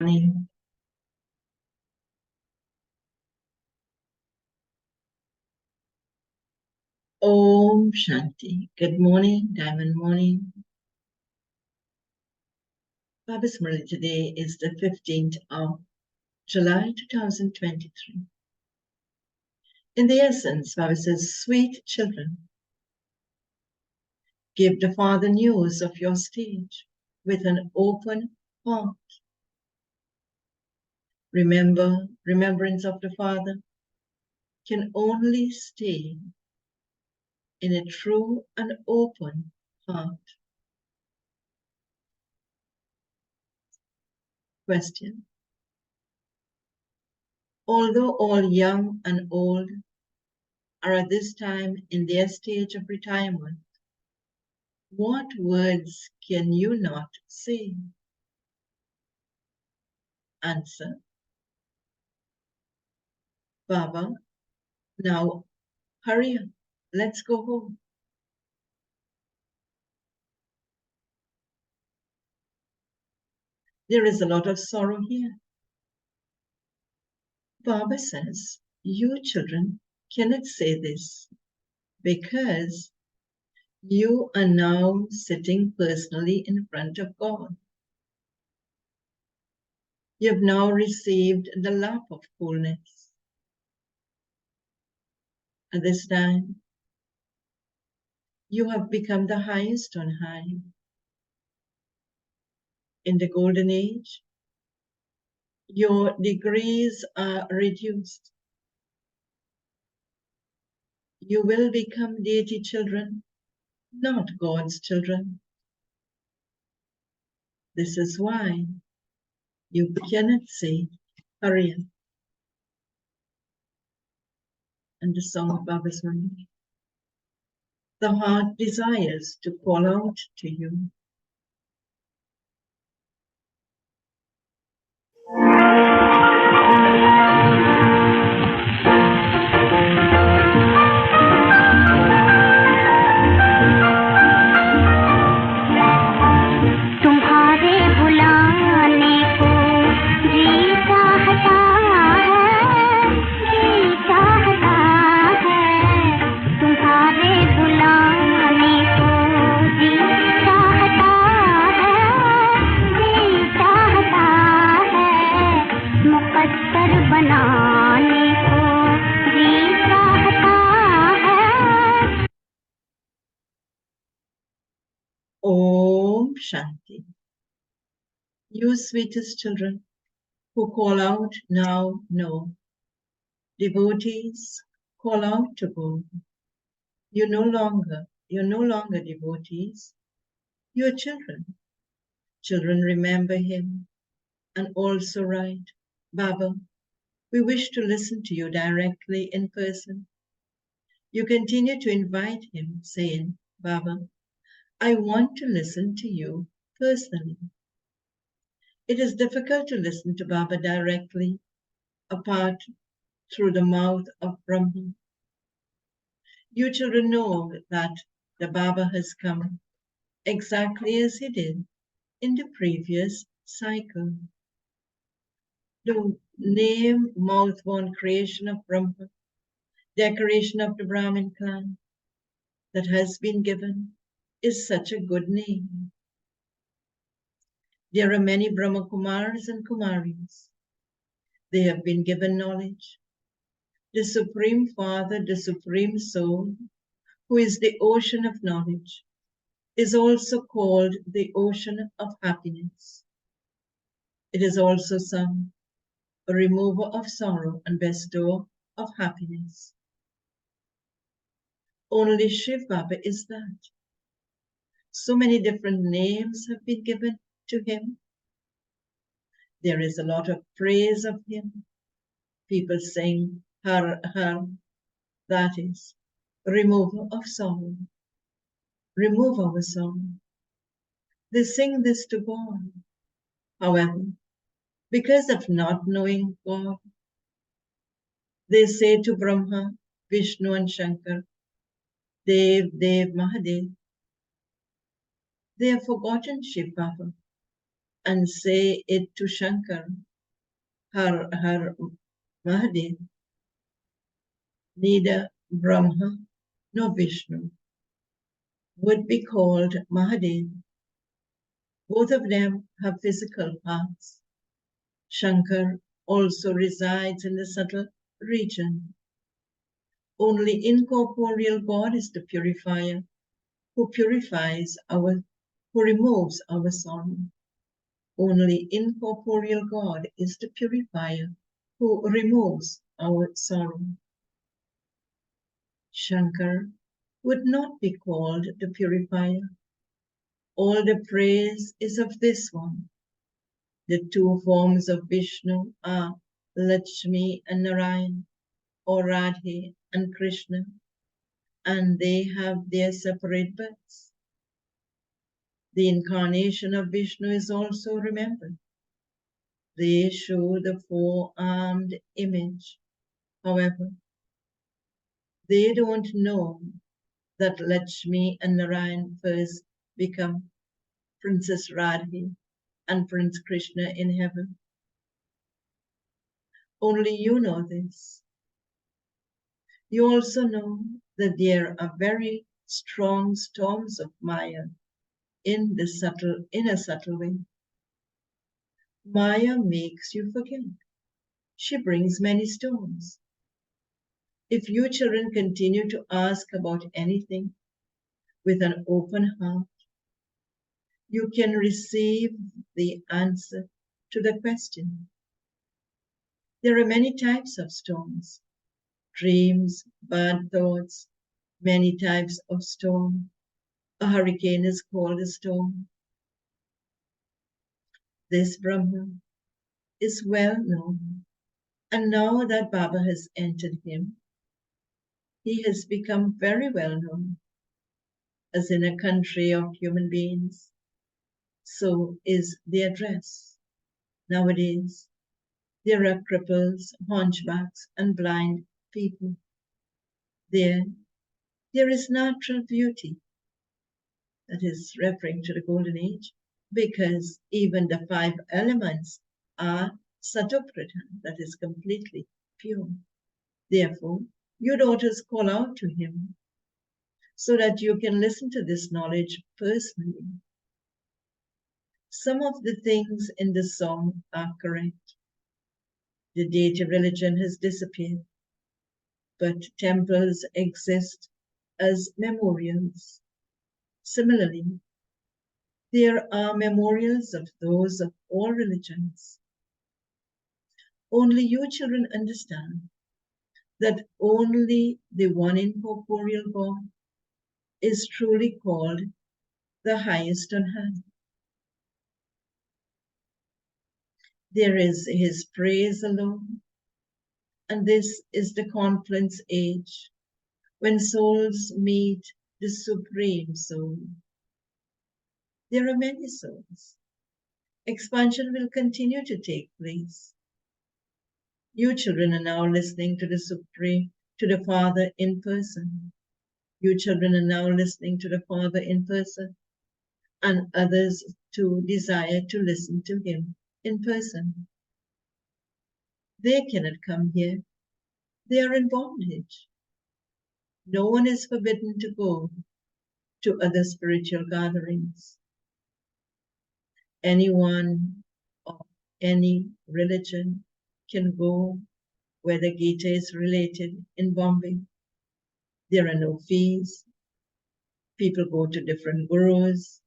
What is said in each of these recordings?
Morning. Om Shanti. Good morning, Diamond Morning. Baba's MURLI today is the 15th of July 2023. In the essence, Baba says, sweet children, give the Father news of your stage with an open heart. Remembrance of the Father can only stay in a true and open heart. Question. Although all young and old are at this time in their stage of retirement, what words can you not say? Answer. Baba, now hurry up, let's go home. There is a lot of sorrow here. Baba says, you children cannot say this because you are now sitting personally in front of God. You have now received the lap of coolness. At this time, you have become the highest on high. In the golden age, your degrees are reduced. You will become deity children, not God's children. This is why you cannot say Hurry. And the song of Baba's MURLI. The heart desires to call out to you. Om Shanti. You sweetest children who call out now know. Devotees call out to God. You're no longer devotees. You're children. Children remember him and also write, Baba, we wish to listen to you directly in person. You continue to invite him, saying, Baba, I want to listen to you personally. It is difficult to listen to Baba directly, apart through the mouth of Brahma. You children know that the Baba has come exactly as he did in the previous cycle. The name mouth-born creation of Brahma, decoration of the Brahmin clan that has been given is such a good name. There are many Brahma Kumars and Kumaris. They have been given knowledge. The Supreme Father, the Supreme Soul, who is the ocean of knowledge, is also called the ocean of happiness. It is also sung, a remover of sorrow and bestower of happiness. Only Shiv Baba is that. So many different names have been given to him. There is a lot of praise of him. People sing Har Har, that is, remover of sorrow. Remove our sorrow. They sing this to God. However, because of not knowing God, they say to Brahma, Vishnu and Shankar, Dev, Dev, Mahadev. They have forgotten Shiv Baba. and say it to Shankar, her Mahadev, neither Brahma nor Vishnu would be called Mahadev. Both of them have physical parts. Shankar also resides in the subtle region. Only incorporeal God is the purifier, who removes our sorrow. Only incorporeal God is the purifier, who removes our sorrow. Shankar would not be called the purifier. All the praise is of this one. The two forms of Vishnu are Lakshmi and Narayan, or Radhe and Krishna, and they have their separate births. The incarnation of Vishnu is also remembered. They show the four-armed image. However, they don't know that Lakshmi and Narayan first become Princess Radhe and Prince Krishna in heaven. Only you know this. You also know that there are very strong storms of Maya in a subtle way. Maya makes you forget. She brings many storms. If you children continue to ask about anything with an open heart, you can receive the answer to the question. There are many types of storms, dreams, bad thoughts, many types of storm. A hurricane is called a storm. This Brahma is well known, and now that Baba has entered him, he has become very well known. As in a country of human beings, so is their dress. Nowadays, there are cripples, hunchbacks, and blind people. There is natural beauty, that is referring to the golden age, because even the five elements are Satoprata, that is completely pure. Therefore, your daughters call out to him so that you can listen to this knowledge personally. Some of the things in the song are correct. The deity religion has disappeared, but temples exist as memorials. Similarly, there are memorials of those of all religions. Only you children understand that only the one incorporeal God is truly called the highest on high. There is his praise alone, and this is the conference age, when souls meet the Supreme Soul. There are many souls. Expansion will continue to take place. You children are now listening to the Supreme, to the Father in person. You children are now listening to the Father in person, and others too desire to listen to him in person. They cannot come here. They are in bondage. No one is forbidden to go to other spiritual gatherings. Anyone of any religion can go where the Gita is related in Bombay. There are no fees. People go to different gurus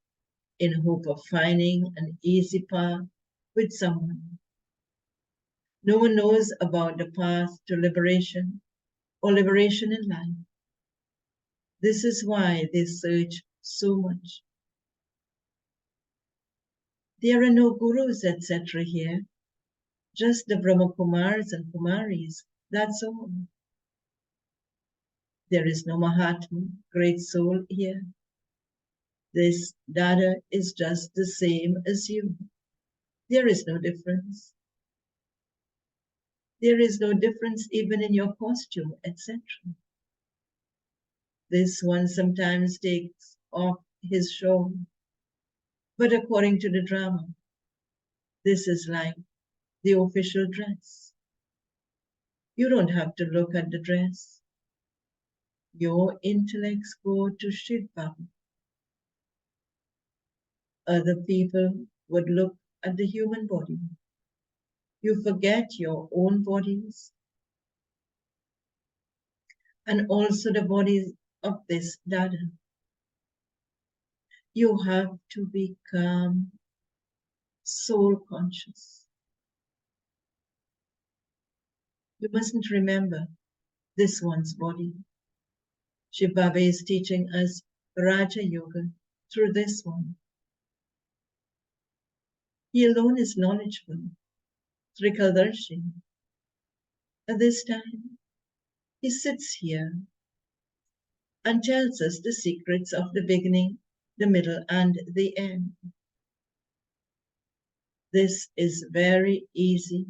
in hope of finding an easy path with someone. No one knows about the path to liberation or liberation in life. This is why they search so much. There are no gurus, etc. here, just the Brahma Kumars and Kumaris, that's all. There is no Mahatma, great soul here. This Dada is just the same as you. There is no difference. There is no difference even in your costume, etc. This one sometimes takes off his shawl, but according to the drama, This is like the official dress. You don't have to look at the dress. Your intellects go to Shiv Baba. Other people would look at the human body. You forget your own bodies and also the bodies of this Dada. You have to become soul conscious. You mustn't remember this one's body. Shiv Baba is teaching us Raja Yoga through this one. He alone is knowledgeable, Trikaldarshi. At this time, he sits here and tells us the secrets of the beginning, the middle, and the end. This is very easy,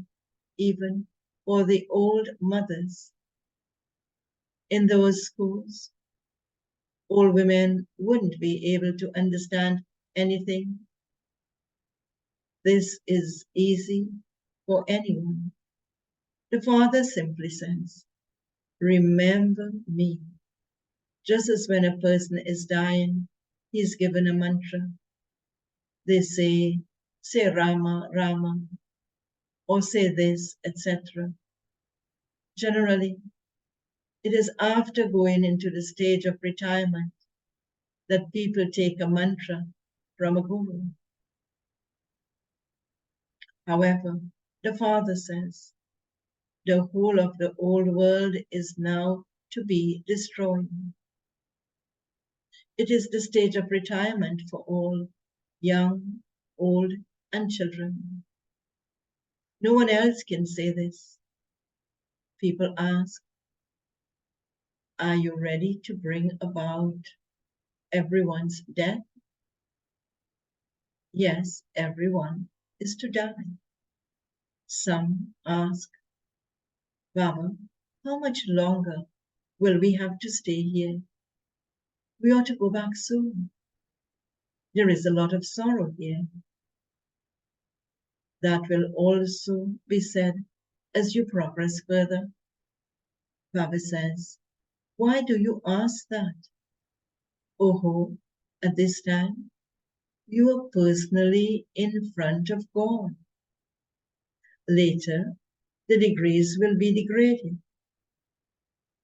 even for the old mothers. In those schools, all women wouldn't be able to understand anything. This is easy for anyone. The Father simply says, remember me. Just as when a person is dying, he is given a mantra. They say Rama, Rama, or say this, etc. Generally, it is after going into the stage of retirement that people take a mantra from a guru. However, the Father says, the whole of the old world is now to be destroyed. It is the stage of retirement for all, young, old, and children. No one else can say this. People ask, are you ready to bring about everyone's death? Yes, everyone is to die. Some ask, Baba, how much longer will we have to stay here? We ought to go back soon. There is a lot of sorrow here. That will also be said as you progress further. Baba says, why do you ask that? Oh, at this time, you are personally in front of God. Later, the degrees will be degraded.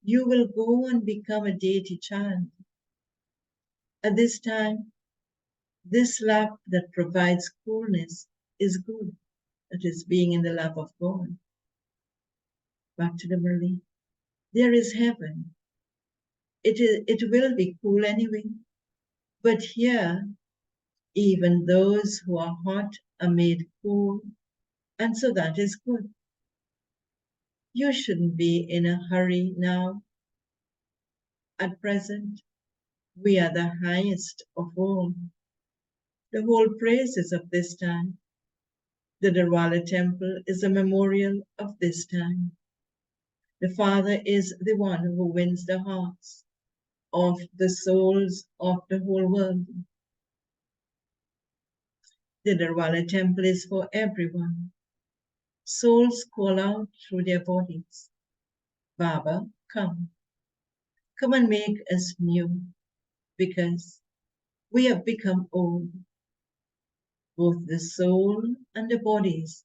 You will go and become a deity child. At this time, this lap that provides coolness is good. That is being in the lap of God. Back to the MURLI. There is heaven. It will be cool anyway. But here, even those who are hot are made cool, and so that is good. You shouldn't be in a hurry now. At present, we are the highest of all. The whole praises of this time. The Darwala temple is a memorial of this time. The Father is the one who wins the hearts of the souls of the whole world. The Darwala temple is for everyone. Souls call out through their bodies, Baba, come. Come and make us new, because we have become old. Both the soul and the bodies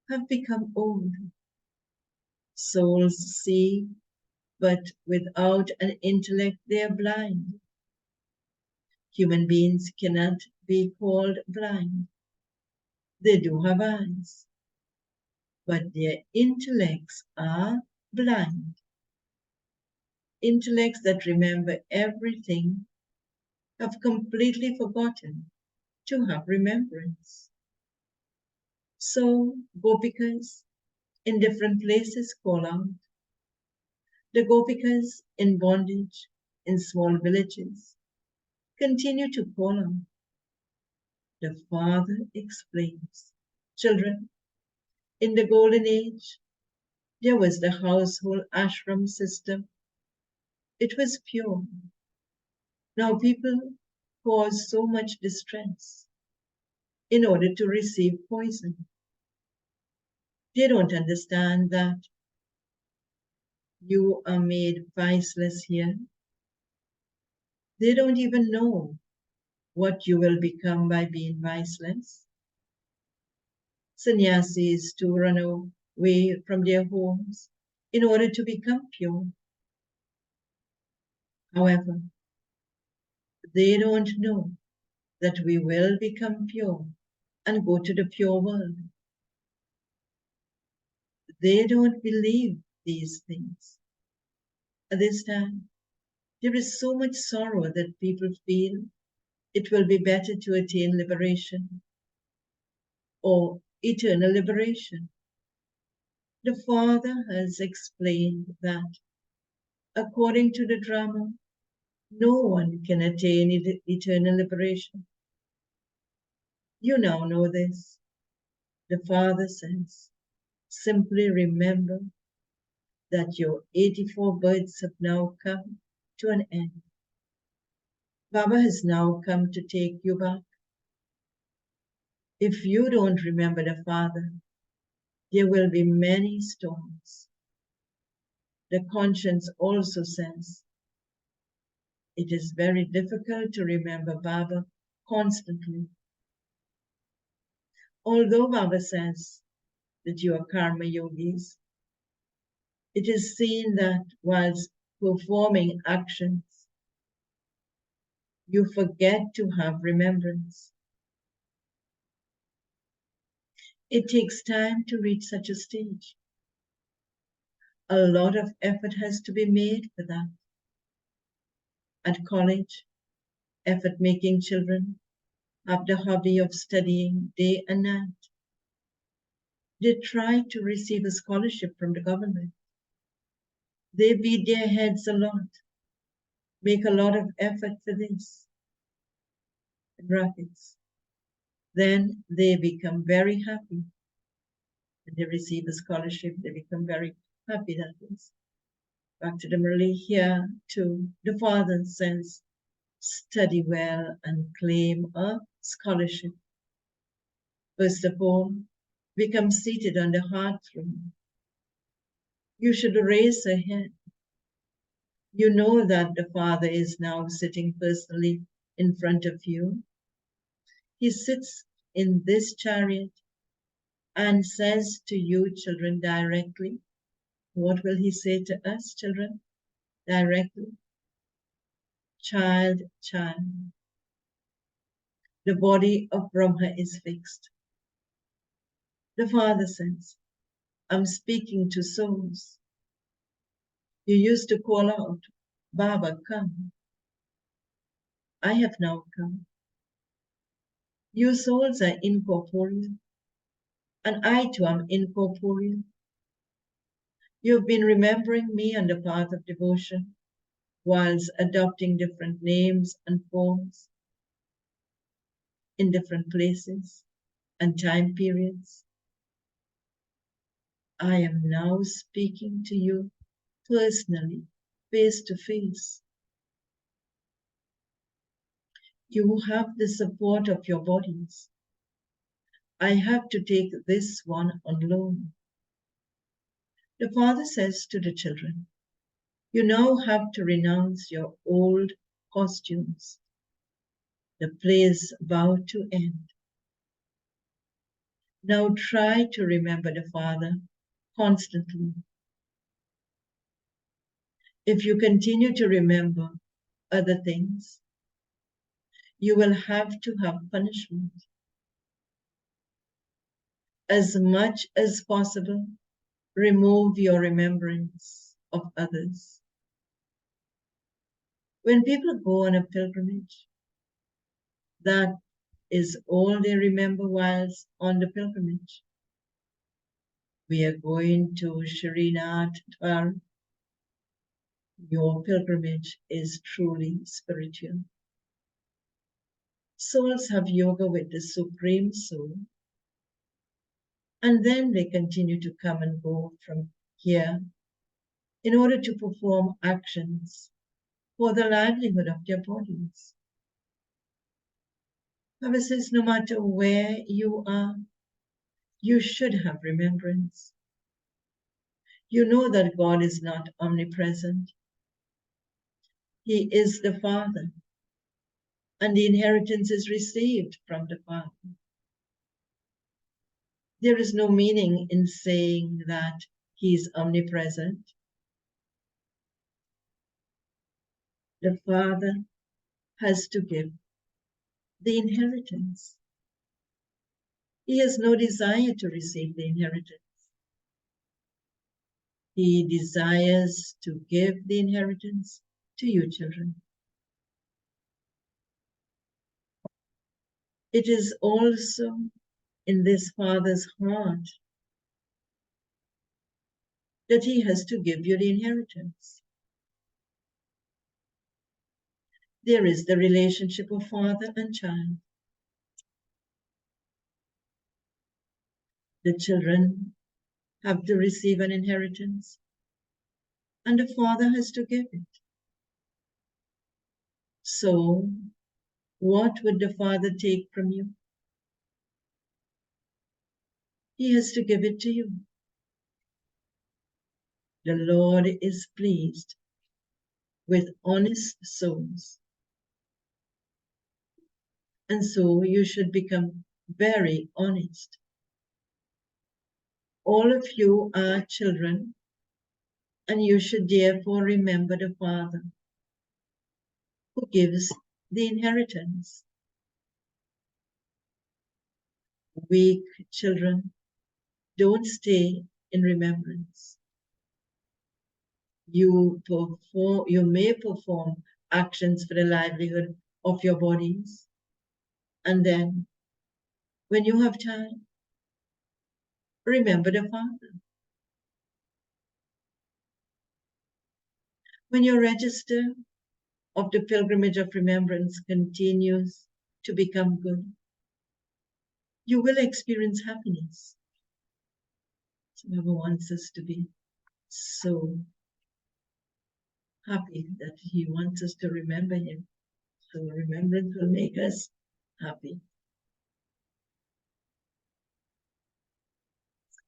have become old. Souls see, but without an intellect they are blind. Human beings cannot be called blind. They do have eyes, but their intellects are blind. Intellects that remember everything have completely forgotten to have remembrance. So Gopikas in different places call out. The Gopikas in bondage in small villages continue to call out. The Father explains, children, in the Golden Age, there was the household ashram system. It was pure. Now people cause so much distress. in order to receive poison. They don't understand that you are made viceless here. They don't even know what you will become by being viceless. Sannyasis to run away from their homes in order to become pure. However, they don't know that we will become pure and go to the pure world. They don't believe these things. At this time, there is so much sorrow that people feel it will be better to attain liberation or eternal liberation. The Father has explained that, according to the drama, no one can attain eternal liberation. You now know this. The Father says, simply remember that your 84 births have now come to an end. Baba has now come to take you back. If you don't remember the Father, there will be many storms. The conscience also says it is very difficult to remember Baba constantly. Although Baba says that you are karma yogis, it is seen that whilst performing actions, you forget to have remembrance. It takes time to reach such a stage. A lot of effort has to be made for that. At college, effort-making children have the hobby of studying day and night. They try to receive a scholarship from the government. They beat their heads a lot, make a lot of effort for this, in brackets. Then they become very happy. When they receive a scholarship, they become very happy, that is. Back to the MURLI here too. The Father says, study well and claim a scholarship. First of all, become seated on the heart throne. You should raise a head. You know that the Father is now sitting personally in front of you. He sits in this chariot and says to you, children, directly. What will he say to us, children? Directly. Child, child. The body of Brahma is fixed. The Father says, I'm speaking to souls. You used to call out, Baba, come. I have now come. You souls are incorporeal, and I too am incorporeal. You've been remembering me on the path of devotion, whilst adopting different names and forms in different places and time periods. I am now speaking to you personally, face to face. You have the support of your bodies. I have to take this one on loan. The Father says to the children, you now have to renounce your old costumes. The play is about to end. Now try to remember the Father constantly. If you continue to remember other things, you will have to have punishment. As much as possible, remove your remembrance of others. When people go on a pilgrimage, that is all they remember whilst on the pilgrimage. We are going to Trinidad. Your pilgrimage is truly spiritual. Souls have yoga with the Supreme Soul, and then they continue to come and go from here in order to perform actions for the livelihood of their bodies. Baba says, no matter where you are, you should have remembrance. You know that God is not omnipresent. He is the Father, and the inheritance is received from the Father. There is no meaning in saying that He is omnipresent. The Father has to give the inheritance. He has no desire to receive the inheritance. He desires to give the inheritance to you, children. It is also in this Father's heart that He has to give you the inheritance. There is the relationship of father and child. The children have to receive an inheritance, and the father has to give it. So, what would the father take from you? He has to give it to you. The Lord is pleased with honest souls. And so you should become very honest. All of you are children, and you should therefore remember the Father who gives the inheritance. Weak children don't stay in remembrance. You may perform actions for the livelihood of your bodies, and then when you have time, remember the Father. When your register of the pilgrimage of remembrance continues to become good, you will experience happiness. So Baba wants us to be so happy that He wants us to remember Him. So remembrance will make us happy.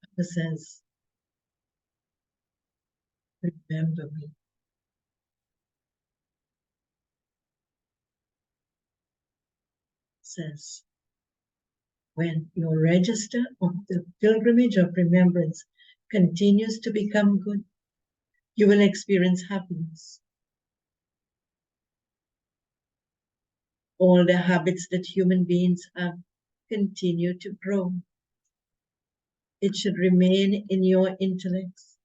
Baba says, remember me. Says, when your register of the pilgrimage of remembrance continues to become good, you will experience happiness. All the habits that human beings have continue to grow. It should remain in your intellects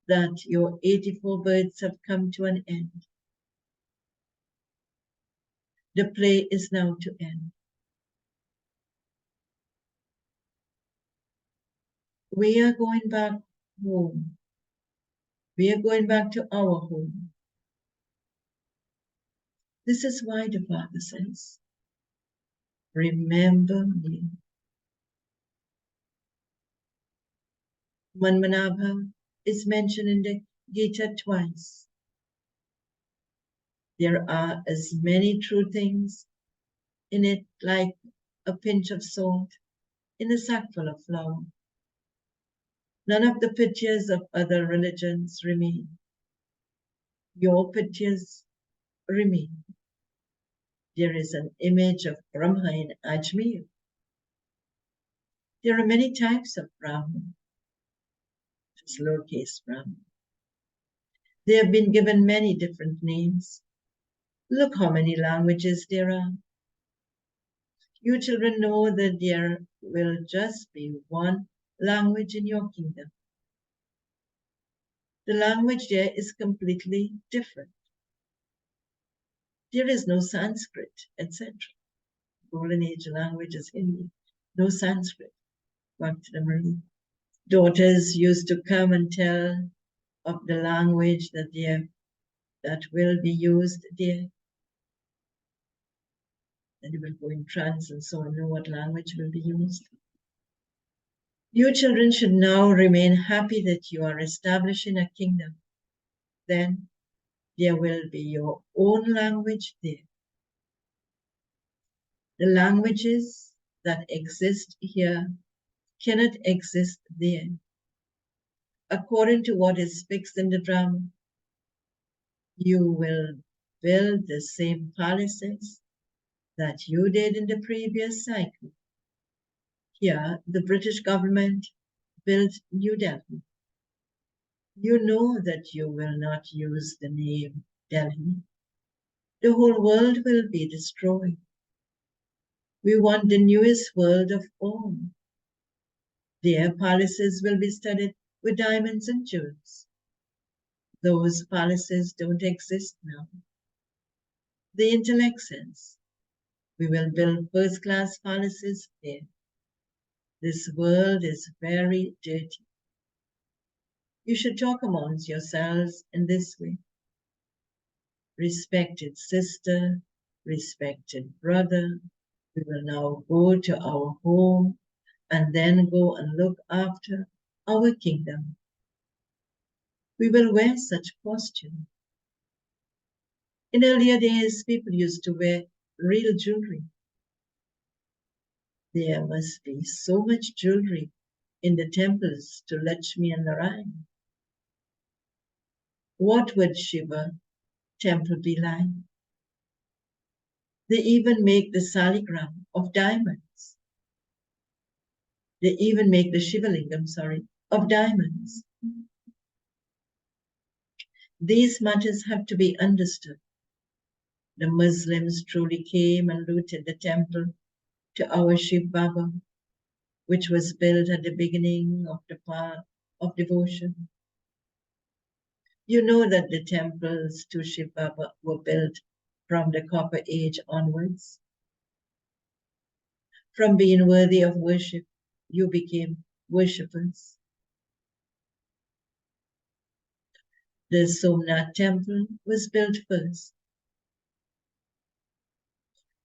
that your 84 births have come to an end. The play is now to end. We are going back home. We are going back to our home. This is why the Father says, remember me. Manmanabha is mentioned in the Gita twice. There are as many true things in it like a pinch of salt in a sackful of flour. None of the pictures of other religions remain. Your pictures remain. There is an image of Brahma in Ajmer. There are many types of Brahman. It's lowercase Brahman. They have been given many different names. Look how many languages there are. You children know that there will just be one language in your kingdom. The language there is completely different. There is no Sanskrit, etc. Golden Age language is Hindi, no Sanskrit. Back to the MURLI. Daughters used to come and tell of the language that will be used there. And they will go in trance and so on, know what language will be used. You children should now remain happy that you are establishing a kingdom. Then there will be your own language there. The languages that exist here cannot exist there. According to what is fixed in the drama, you will build the same palaces that you did in the previous cycle. Here, the British government built New Delhi. You know that you will not use the name Delhi. The whole world will be destroyed. We want the newest world of all. Their palaces will be studded with diamonds and jewels. Those palaces don't exist now. The intellect says, we will build first-class palaces there. This world is very dirty. You should talk amongst yourselves in this way. Respected sister, respected brother, we will now go to our home and then go and look after our kingdom. We will wear such costume. In earlier days, people used to wear real jewelry. There must be so much jewelry in the temples to Lakshmi and Narayan. What would Shiva temple be like? They even make the saligram of diamonds. They even make the Shivalingam, of diamonds. These matters have to be understood. The Muslims truly came and looted the temple to our Shiv Baba, which was built at the beginning of the path of devotion. You know that the temples to Shiv Baba were built from the Copper Age onwards. From being worthy of worship, you became worshippers. The Somnath temple was built first.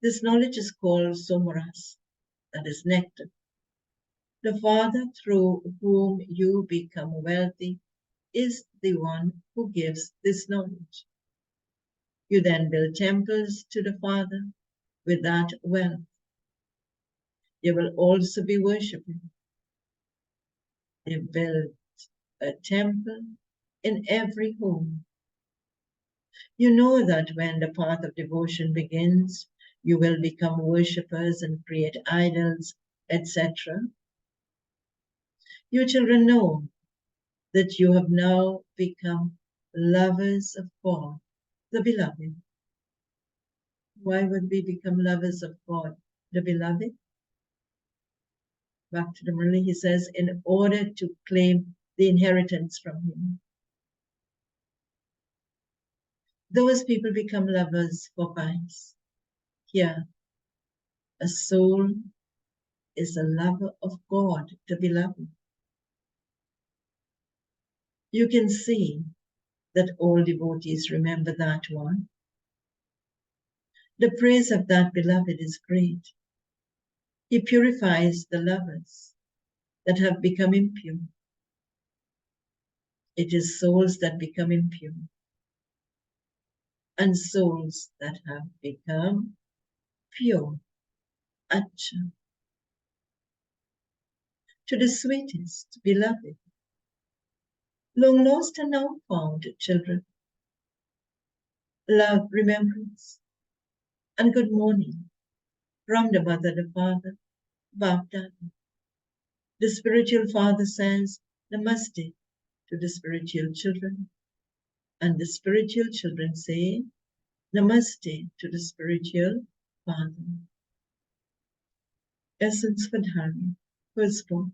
This knowledge is called Somaras, that is nectar. The Father through whom you become wealthy is the one who gives this knowledge. You then build temples to the Father with that wealth. You will also be worshipping. They build a temple in every home. You know that when the path of devotion begins, you will become worshippers and create idols, etc. You children know that you have now become lovers of God, the beloved. Why would we become lovers of God, the beloved? Back to the MURLI, he says, in order to claim the inheritance from him. Those people become lovers for vice. Here, a soul is a lover of God, the beloved. You can see that all devotees remember that one. The praise of that beloved is great. He purifies the lovers that have become impure. It is souls that become impure and souls that have become pure. Acha. To the sweetest beloved, long lost and now found children, love, remembrance, and good morning from the mother, the father, Baptad. The spiritual father says Namaste to the spiritual children, and the spiritual children say Namaste to the spiritual father. Essence for Dharma, first book.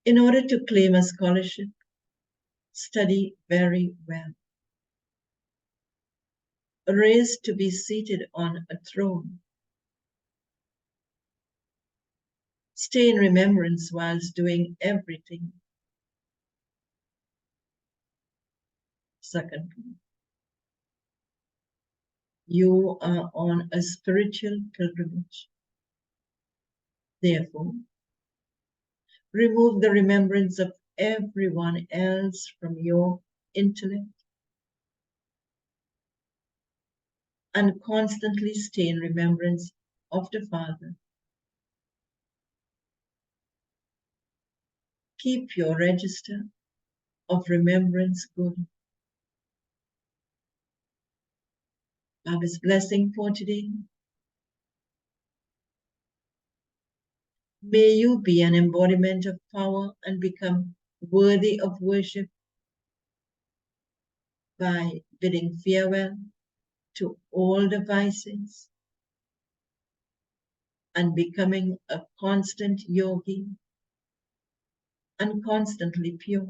In order to claim a scholarship, study very well. Raised to be seated on a throne. Stay in remembrance whilst doing everything. Second, you are on a spiritual pilgrimage. Therefore, remove the remembrance of everyone else from your intellect and constantly stay in remembrance of the Father. Keep your register of remembrance good. Baba's blessing for today. May you be an embodiment of power and become worthy of worship by bidding farewell to all the vices and becoming a constant yogi and constantly pure.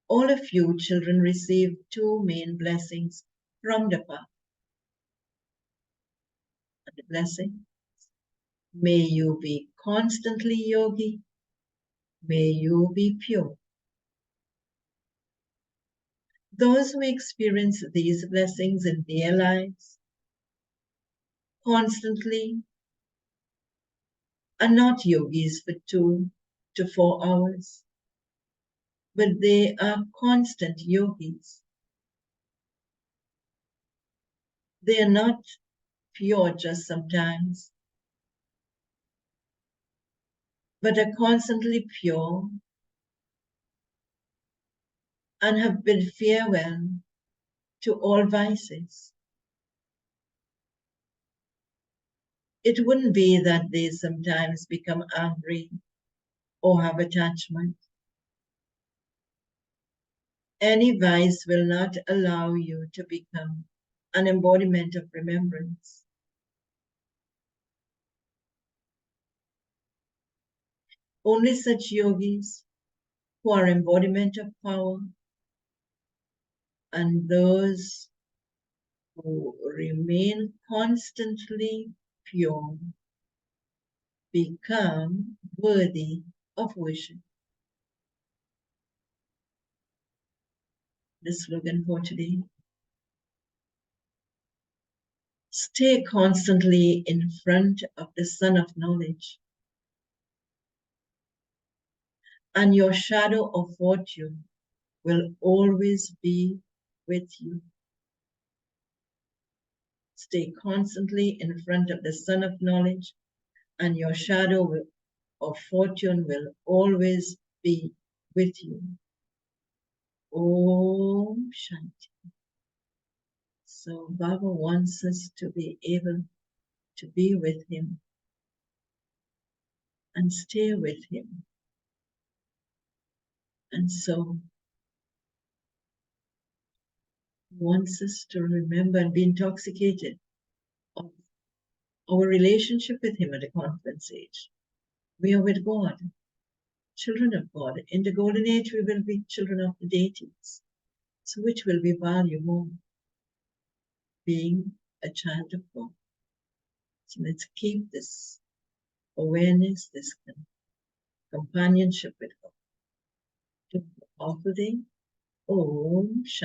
All of you children receive two main blessings from the path. And the blessing, may you be constantly yogi, may you be pure. Those who experience these blessings in their lives constantly are not yogis for 2 to 4 hours, but they are constant yogis. They are not pure just sometimes, but are constantly pure and have bid farewell to all vices. It wouldn't be that they sometimes become angry or have attachment. Any vice will not allow you to become an embodiment of remembrance. Only such yogis who are embodiment of power and those who remain constantly pure become worthy of worship. The slogan for today: stay constantly in front of the sun of knowledge, and your shadow of fortune will always be with you. Stay constantly in front of the sun of knowledge, and your shadow of fortune will always be with you. Om Shanti. So Baba wants us to be able to be with him and stay with him. And so he wants us to remember and be intoxicated of our relationship with him at the conference age. We are with God, children of God. In the golden age, we will be children of the deities. So which will we value more? Being a child of God. So let's keep this awareness, this companionship with God. Awful day. Om Shanti.